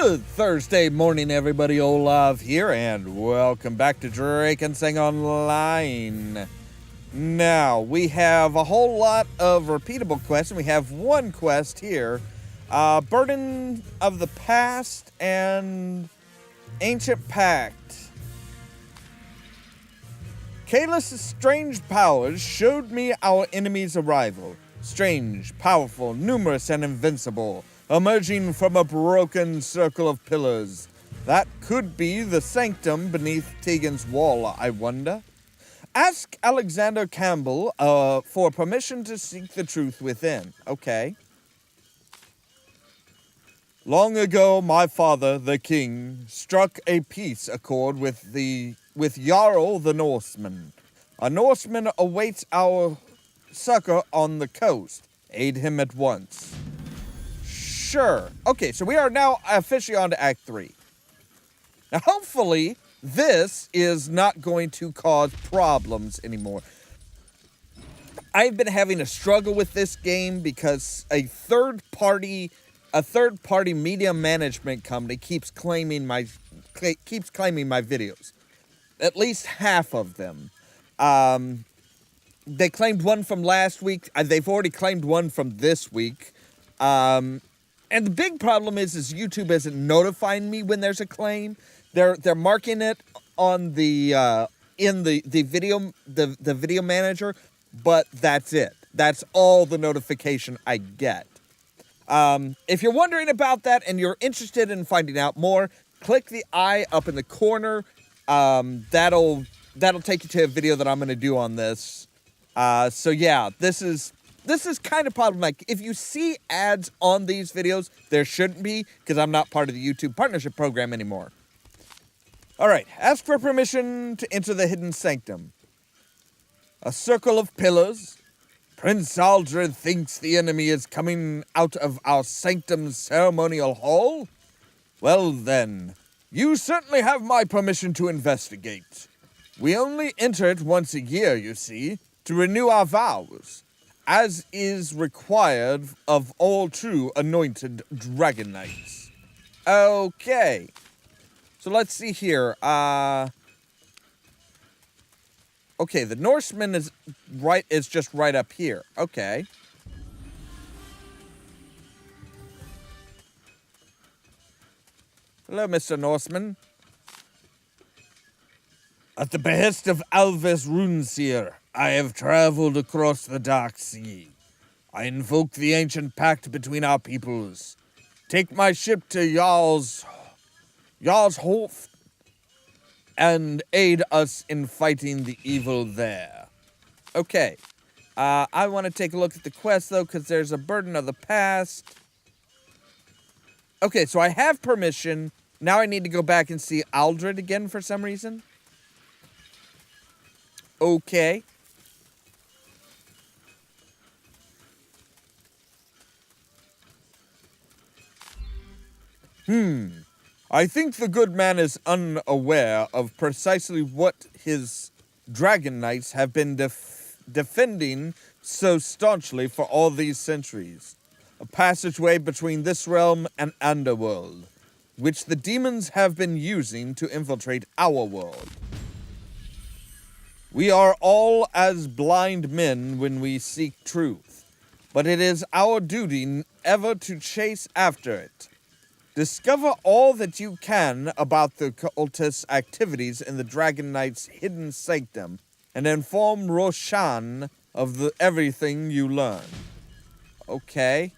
Good Thursday morning, everybody. Ollamh here, and welcome back to Drakensang Online. Now, we have a whole lot of repeatable quests, and we have one quest here. Burden of the Past and Ancient Pact. Kalis' strange powers showed me our enemy's arrival. Strange, powerful, numerous, and invincible, emerging from a broken circle of pillars. That could be the sanctum beneath Tegan's wall, I wonder. Ask Alexander Campbell for permission to seek the truth within. Okay. Long ago, my father, the king, struck a peace accord with Jarl the Norseman. A Norseman awaits our succor on the coast. Aid him at once. Sure. Okay, so we are now officially on to Act 3. Now, hopefully, this is not going to cause problems anymore. I've been having a struggle with this game because a third-party media management company keeps claiming my videos. At least half of them. They claimed one from last week. They've already claimed one from this week. And the big problem is YouTube isn't notifying me when there's a claim. They're marking it on the in the video manager, but that's it. That's all the notification I get. If you're wondering about that and you're interested in finding out more, click the eye up in the corner. That'll take you to a video that I'm going to do on this. So yeah, this is kind of problematic. If you see ads on these videos, there shouldn't be, because I'm not part of the YouTube partnership program anymore. Alright, ask for permission to enter the hidden sanctum. A circle of pillars. Prince Aldred thinks the enemy is coming out of our sanctum's ceremonial hall? Well then, you certainly have my permission to investigate. We only enter it once a year, you see, to renew our vows, as is required of all true anointed dragon knights. Okay. So let's see here. Okay, the Norseman is just right up here. Okay. Hello, Mr. Norseman. At the behest of Alvis Runeseer, I have traveled across the Dark Sea. I invoke the ancient pact between our peoples. Take my ship to Jarl's Hof and aid us in fighting the evil there. Okay. I want to take a look at the quest, though, because there's a burden of the past. Okay, so I have permission. Now I need to go back and see Aldred again for some reason. Okay. I think the good man is unaware of precisely what his dragon knights have been defending so staunchly for all these centuries. A passageway between this realm and Underworld, which the demons have been using to infiltrate our world. We are all as blind men when we seek truth, but it is our duty ever to chase after it. Discover all that you can about the cultist activities in the Dragon Knight's hidden sanctum, and inform Roshan of everything you learn. Okay.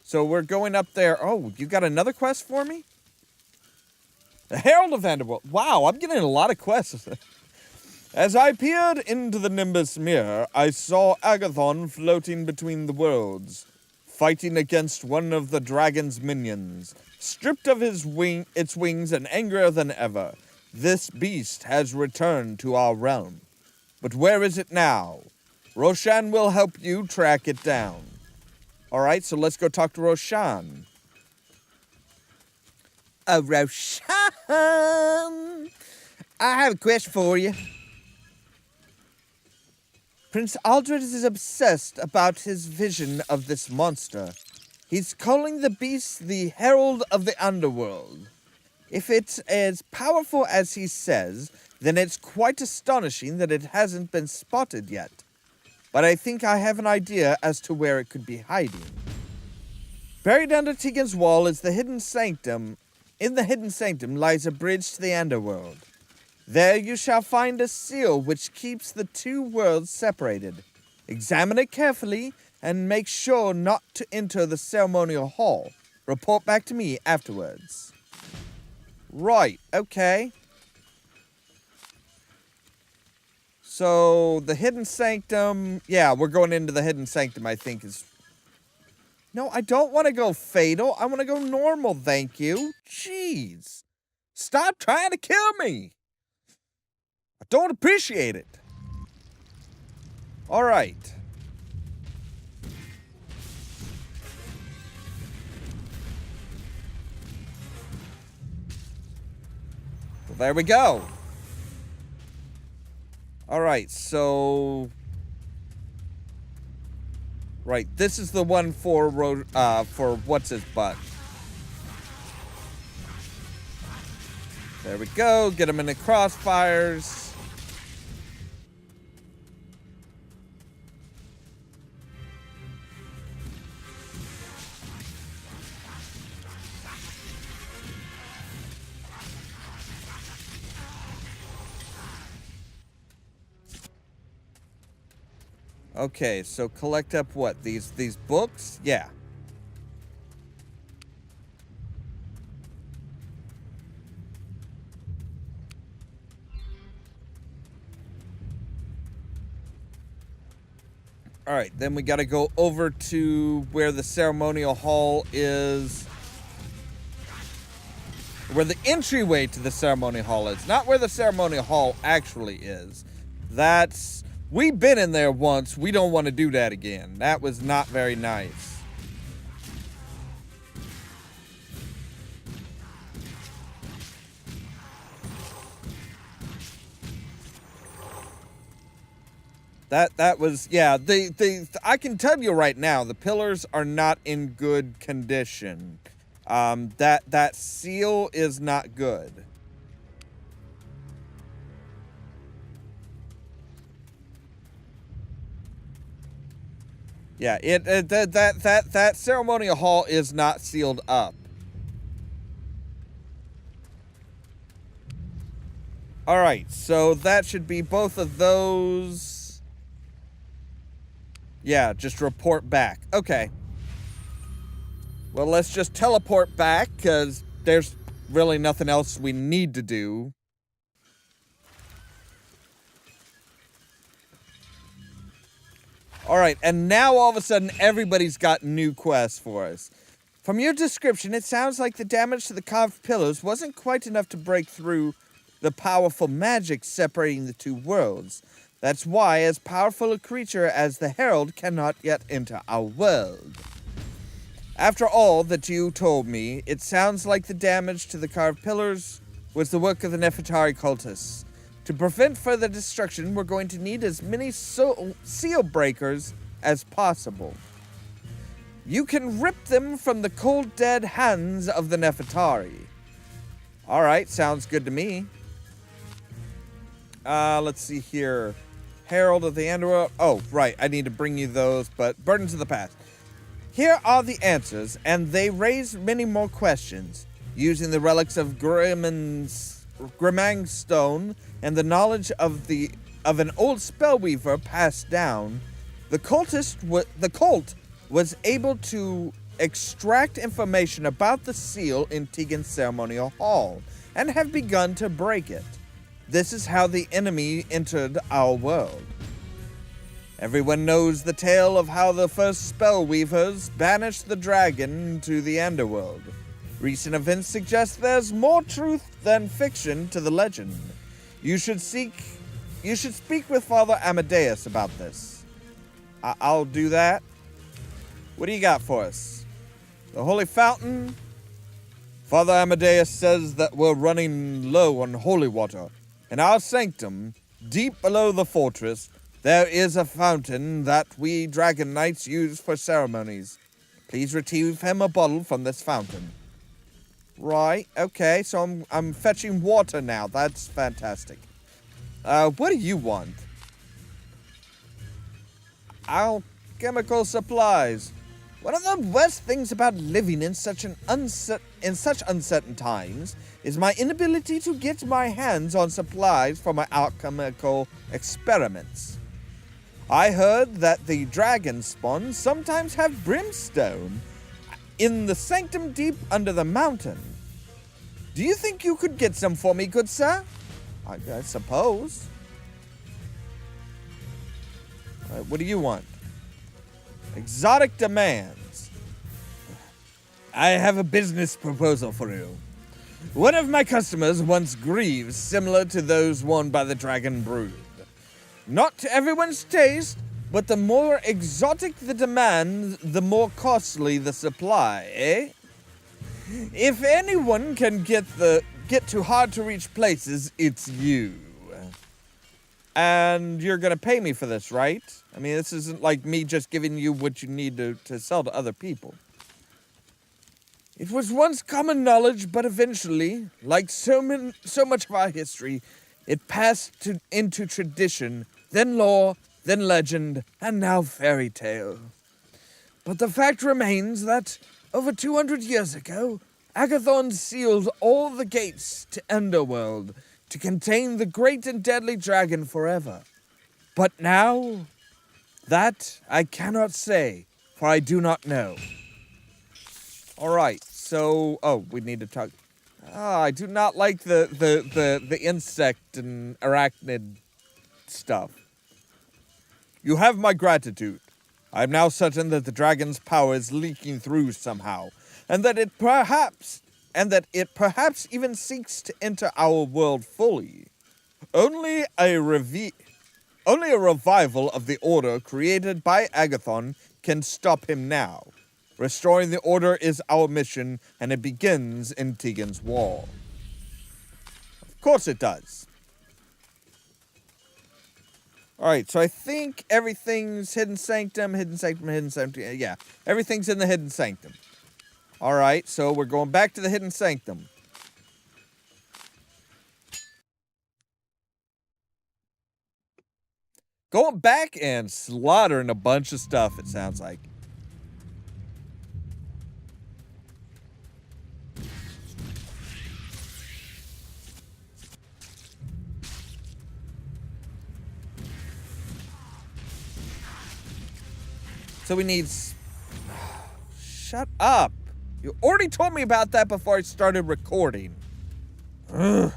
So we're going up there. Oh, you got another quest for me? The Herald of Underworld. Wow, I'm getting a lot of quests. As I peered into the Nimbus mirror, I saw Agathon floating between the worlds, fighting against one of the dragon's minions. Stripped of its wings and angrier than ever, this beast has returned to our realm. But where is it now? Roshan will help you track it down. Alright, so let's go talk to Roshan. Roshan! I have a question for you. Prince Aldred is obsessed about his vision of this monster. He's calling the beast the herald of the underworld. If it's as powerful as he says, then it's quite astonishing that it hasn't been spotted yet. But I think I have an idea as to where it could be hiding. Buried under Tegan's wall is the hidden sanctum. In the hidden sanctum lies a bridge to the underworld. There you shall find a seal which keeps the two worlds separated. Examine it carefully and make sure not to enter the ceremonial hall. Report back to me afterwards. Right, okay. So, the hidden sanctum... Yeah, we're going into the hidden sanctum, I think, is... No, I don't want to go fatal. I want to go normal, thank you. Jeez. Stop trying to kill me. I don't appreciate it. All right. Well, there we go. All right, so... Right, this is the one for what's-his-butt. There we go, get him in the crossfires. Okay, so collect up what? These books? Yeah. All right, then we got to go over to where the ceremonial hall is. Where the entryway to the ceremonial hall is. Not where the ceremonial hall actually is. That's... We've been in there once. We don't want to do that again. That was not very nice. That was, yeah, I can tell you right now, the pillars are not in good condition. That seal is not good. Yeah, that ceremonial hall is not sealed up. All right, so that should be both of those. Yeah, just report back. Okay. Well, let's just teleport back, because there's really nothing else we need to do. All right, and now all of a sudden, everybody's got new quests for us. From your description, it sounds like the damage to the carved pillars wasn't quite enough to break through the powerful magic separating the two worlds. That's why as powerful a creature as the Herald cannot yet enter our world. After all that you told me, it sounds like the damage to the carved pillars was the work of the Nefertari cultists. To prevent further destruction, we're going to need as many seal breakers as possible. You can rip them from the cold dead hands of the Nefertari. Alright, sounds good to me. Let's see here. Herald of the Underworld. Oh, right, I need to bring you those, but Burdens of the Past. Here are the answers, and they raise many more questions. Using the relics of Grimang Stone and the knowledge of an old spellweaver passed down, the cult was able to extract information about the seal in Tegan's ceremonial hall and have begun to break it. This is how the enemy entered our world. Everyone knows the tale of how the first spellweavers banished the dragon to the underworld. Recent events suggest there's more truth than fiction to the legend. You should speak with Father Amadeus about this. I'll do that. What do you got for us? The Holy Fountain? Father Amadeus says that we're running low on holy water. In our sanctum, deep below the fortress, there is a fountain that we Dragon Knights use for ceremonies. Please retrieve him a bottle from this fountain. Right, okay, so I'm fetching water now. That's fantastic. What do you want? Alchemical supplies. One of the worst things about living in such uncertain times is my inability to get my hands on supplies for my alchemical experiments. I heard that the dragon spawn sometimes have brimstone in the sanctum deep under the mountain. Do you think you could get some for me, good sir? I suppose. What do you want? Exotic demands. I have a business proposal for you. One of my customers wants greaves similar to those worn by the dragon brood. Not to everyone's taste, but the more exotic the demand, the more costly the supply, eh? If anyone can get to hard-to-reach places, it's you. And you're gonna pay me for this, right? I mean, this isn't like me just giving you what you need to sell to other people. It was once common knowledge, but eventually, like so much of our history, it passed into tradition, then lore, then legend, and now fairy tale. But the fact remains that, over 200 years ago, Agathon sealed all the gates to Underworld to contain the great and deadly dragon forever. But now, that I cannot say, for I do not know. Alright, so, we need to talk. I do not like the insect and arachnid stuff. You have my gratitude. I am now certain that the dragon's power is leaking through somehow, and that it perhaps even seeks to enter our world fully. Only a revival of the order created by Agathon can stop him now. Restoring the order is our mission, and it begins in Tegan's Wall. Of course it does. Alright, so I think everything's Hidden Sanctum. Yeah, everything's in the Hidden Sanctum. Alright, so we're going back to the Hidden Sanctum. Going back and slaughtering a bunch of stuff, it sounds like. So we need... Shut up! You already told me about that before I started recording. Ugh.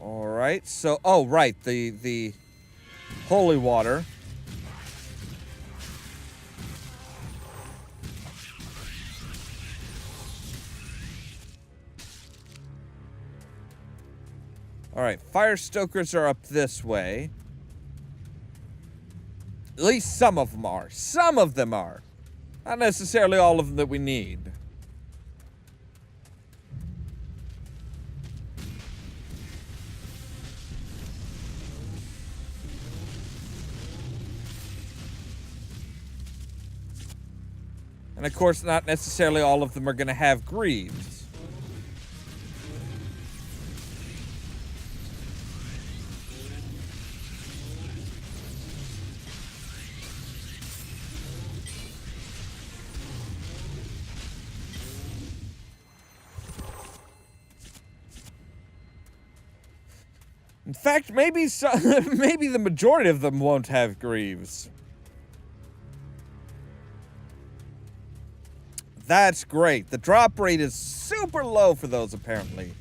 Alright, so... Oh, right, the holy water. Alright, fire stokers are up this way. At least some of them are. Some of them are. Not necessarily all of them that we need. And of course, not necessarily all of them are going to have greaves. In fact, maybe the majority of them won't have greaves. That's great. The drop rate is super low for those, apparently.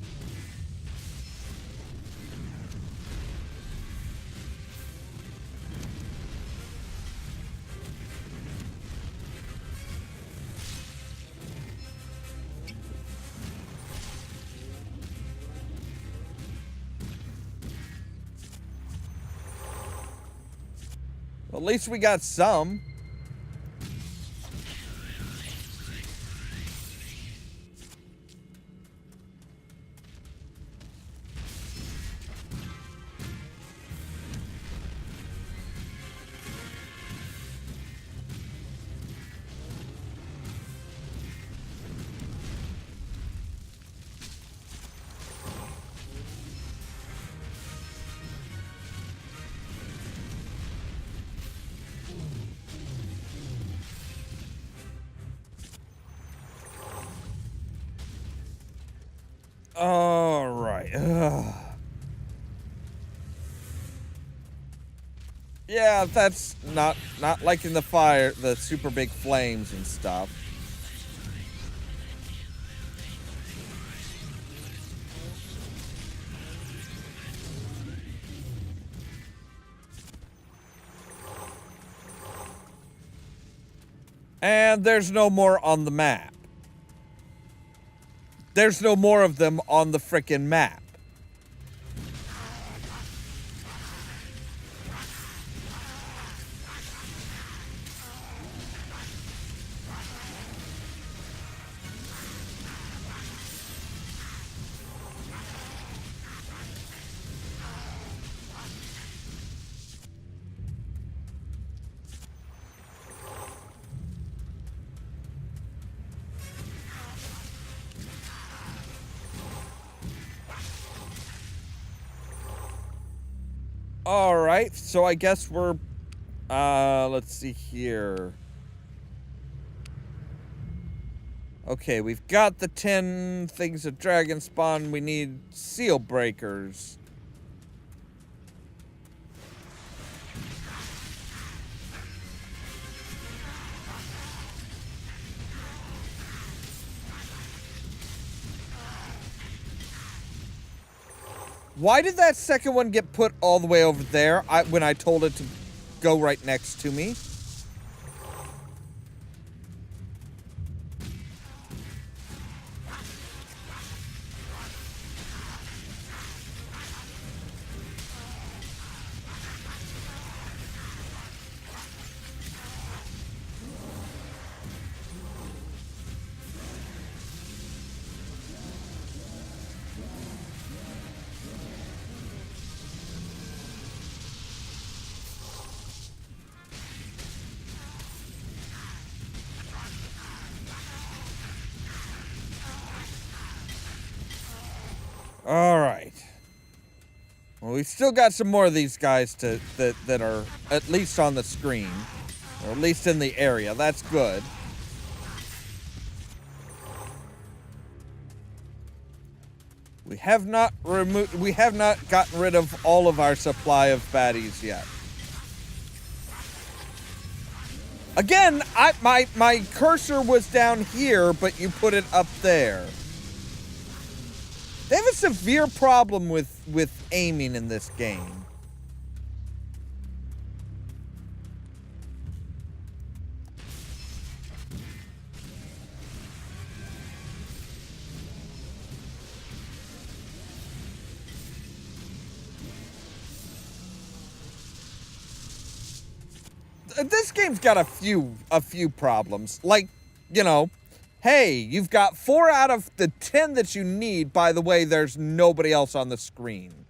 Well, at least we got some. Ugh. Yeah, that's not liking the fire, the super big flames and stuff. And there's no more on the map. There's no more of them on the frickin' map. Alright, so I guess we're, let's see here. Okay, we've got the 10 things of dragon spawn. We need seal breakers. Why did that second one get put all the way over there when I told it to go right next to me? Alright. Well, we've still got some more of these guys that are at least on the screen. Or at least in the area. That's good. We have not gotten rid of all of our supply of baddies yet. Again, my cursor was down here, but you put it up there. They have a severe problem with aiming in this game. This game's got a few problems. Like, you know, hey, you've got 4 out of the 10 that you need. By the way, there's nobody else on the screen.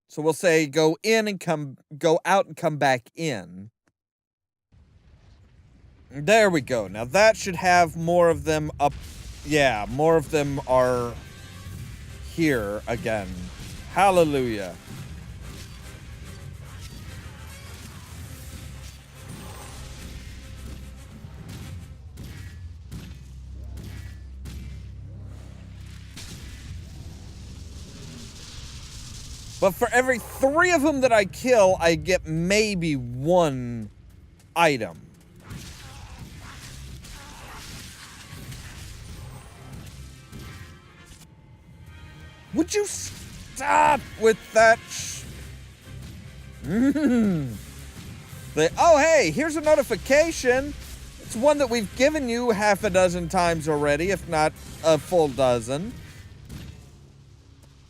So we'll say go out and come back in. There we go. Now that should have more of them up. Yeah, more of them are here again. Hallelujah. But for every 3 of them that I kill, I get maybe 1 item. Would you stop with that oh, hey, here's a notification. It's one that we've given you half a dozen times already, if not a full dozen.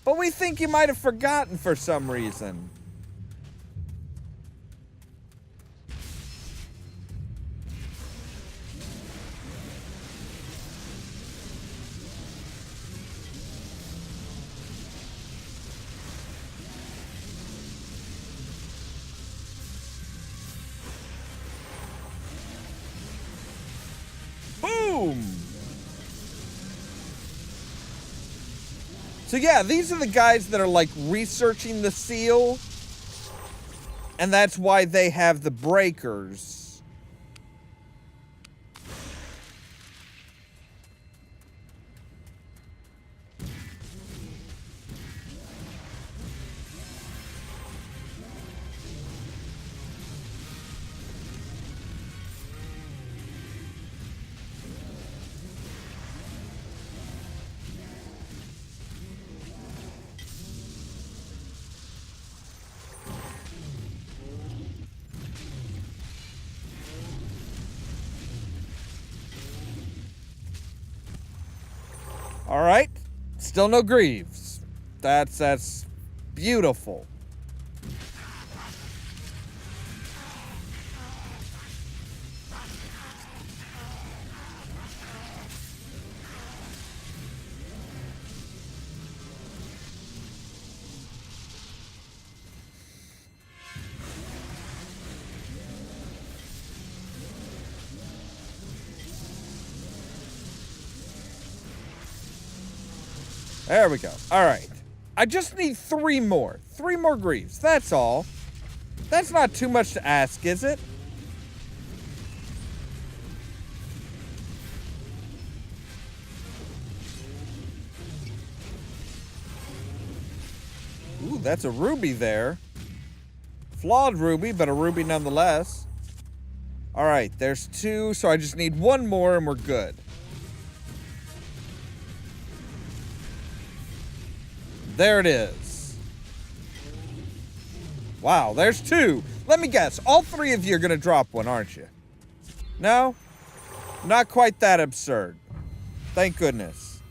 But we think you might have forgotten for some reason. Boom! So yeah, these are the guys that are like researching the seal. And that's why they have the breakers. All right. Still no Greaves. That's beautiful. There we go. All right. I just need 3 more. 3 more Greaves. That's all. That's not too much to ask, is it? Ooh, that's a ruby there. Flawed ruby, but a ruby nonetheless. All right, there's 2, so I just need 1 more and we're good. There it is. Wow, there's 2. Let me guess, all 3 of you are gonna drop one, aren't you? No? Not quite that absurd. Thank goodness.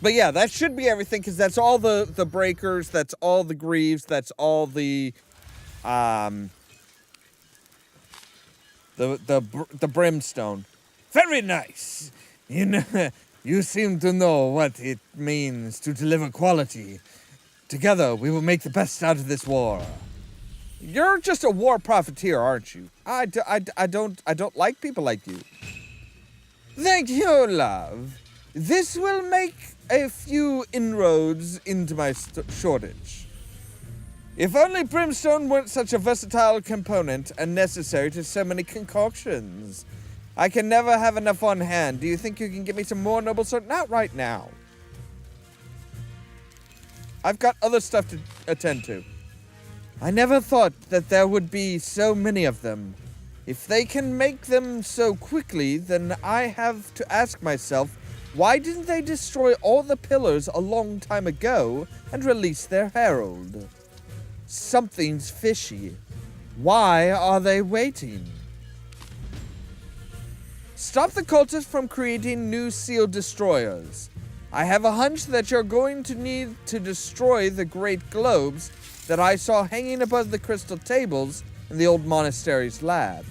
But yeah, that should be everything, because that's all the breakers, that's all the Greaves, that's all the brimstone. Very nice. You know, you seem to know what it means to deliver quality. Together, we will make the best out of this war. You're just a war profiteer, aren't you? I don't like people like you. Thank you, love. This will make a few inroads into my shortage. If only brimstone weren't such a versatile component and necessary to so many concoctions. I can never have enough on hand. Do you think you can get me some more noble sword? Not right now. I've got other stuff to attend to. I never thought that there would be so many of them. If they can make them so quickly, then I have to ask myself, why didn't they destroy all the pillars a long time ago and release their herald? Something's fishy. Why are they waiting? Stop the cultists from creating new seal destroyers. I have a hunch that you're going to need to destroy the great globes that I saw hanging above the crystal tables in the old monastery's lab.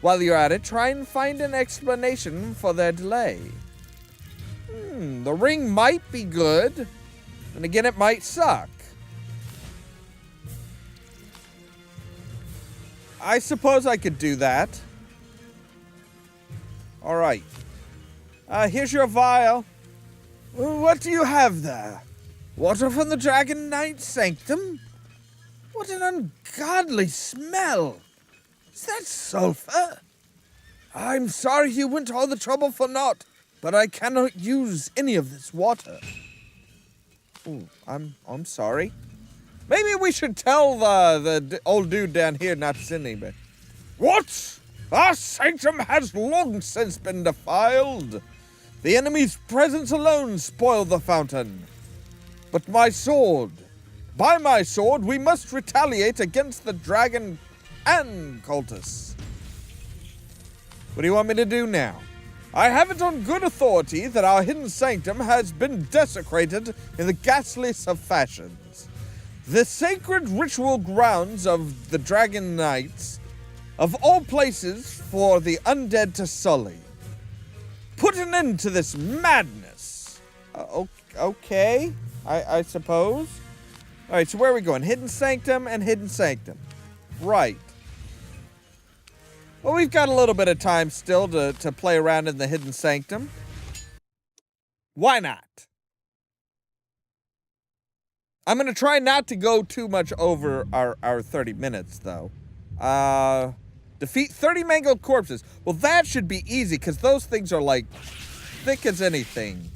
While you're at it, try and find an explanation for their delay. The ring might be good, and again it might suck. I suppose I could do that. Alright. Here's your vial. What do you have there? Water from the Dragon Knight's sanctum? What an ungodly smell! Is that sulfur? I'm sorry you went all the trouble for naught, but I cannot use any of this water. Ooh, I'm sorry. Maybe we should tell the old dude down here not to send anybody. What? Our sanctum has long since been defiled. The enemy's presence alone spoiled the fountain. But my sword, by my sword, we must retaliate against the dragon and cultists. What do you want me to do now? I have it on good authority that our hidden sanctum has been desecrated in the ghastliest of fashions. The sacred ritual grounds of the Dragon Knights, of all places for the undead to sully. Put an end to this madness. Okay, I suppose. All right, so where are we going? Hidden Sanctum and Hidden Sanctum. Right. Well, we've got a little bit of time still to play around in the Hidden Sanctum. Why not? I'm going to try not to go too much over our 30 minutes, though. Defeat 30 mangled corpses. Well, that should be easy, because those things are, like, thick as anything.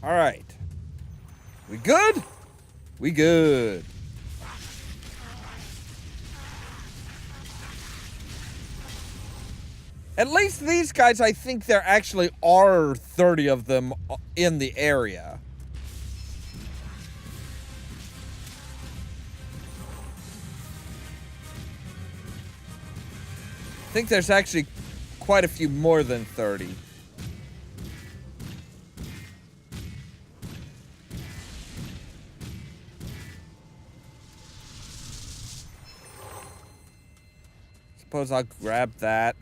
All right. We good? We good. At least these guys, I think there actually are 30 of them in the area. I think there's actually quite a few more than 30. Suppose I'll grab that.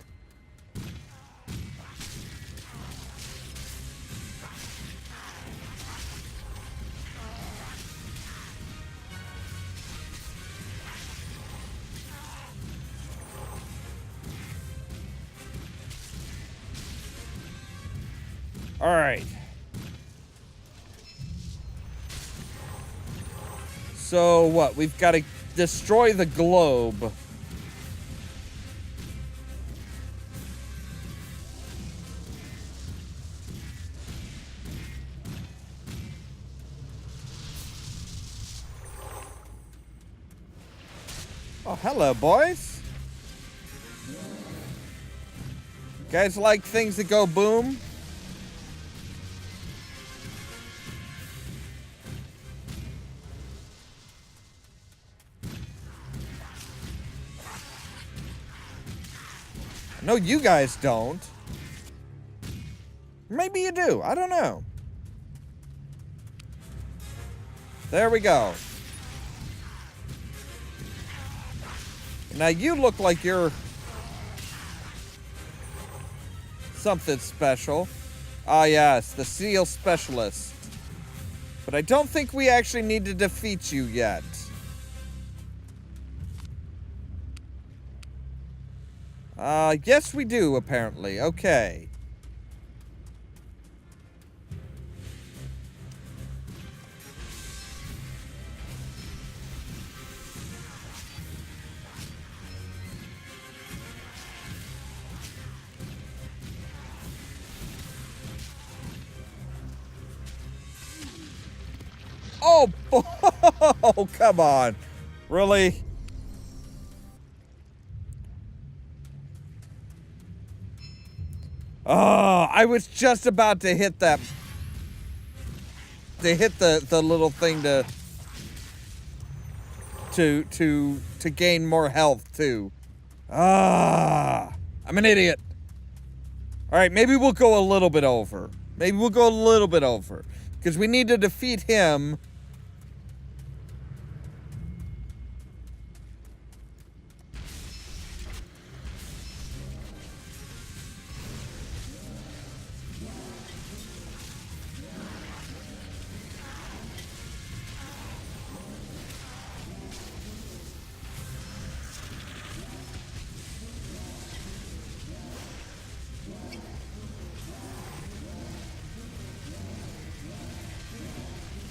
All right. So what? We've got to destroy the globe. Oh, hello, boys. Guys like things that go boom? No, you guys don't. Maybe you do. I don't know. There we go. Now you look like you're something special. Ah, yes, the seal specialist. But I don't think we actually need to defeat you yet. Yes we do, apparently. Okay. Oh, oh, come on. Really? Oh, I was just about to hit that. To hit the little thing to gain more health too. Ah, I'm an idiot. All right, maybe we'll go a little bit over. Maybe we'll go a little bit over because we need to defeat him.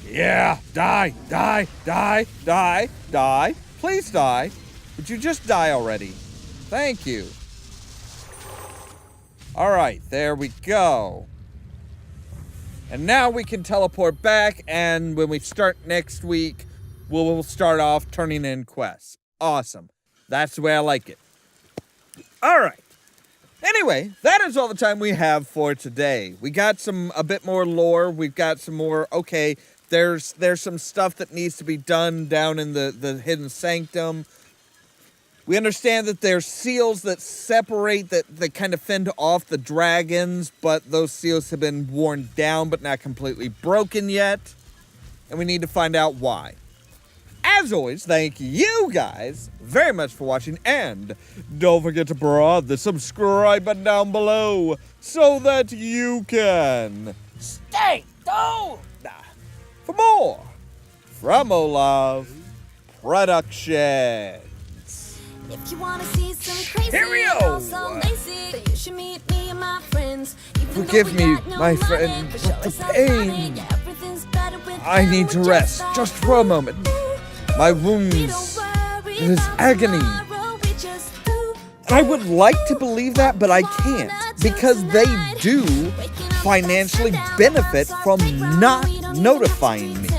Yeah, die, die, die, die, die. Please die. Would you just die already? Thank you. All right, there we go. And now we can teleport back, and when we start next week, we'll start off turning in quests. Awesome. That's the way I like it. All right. Anyway, that is all the time we have for today. We got a bit more lore. We've got some more, okay, there's some stuff that needs to be done down in the hidden sanctum. We understand that there's seals that separate, that kind of fend off the dragons, but those seals have been worn down but not completely broken yet. And we need to find out why. As always, thank you guys very much for watching, and don't forget to prod the subscribe button down below so that you can stay tuned for more from Ollamh Productions. If you wanna see some crazy Cheerio! and also lazy, then you should meet me and my friends. Even Forgive though we me, got no my money, friend, for but sure the it's not pain. funny. Yeah, everything's better with I you, need to just rest like just for a moment. My wounds, we don't worry it is about agony. tomorrow, we just do. And I would like to believe that, but I can't, because they do Waking financially benefit from not notifying me.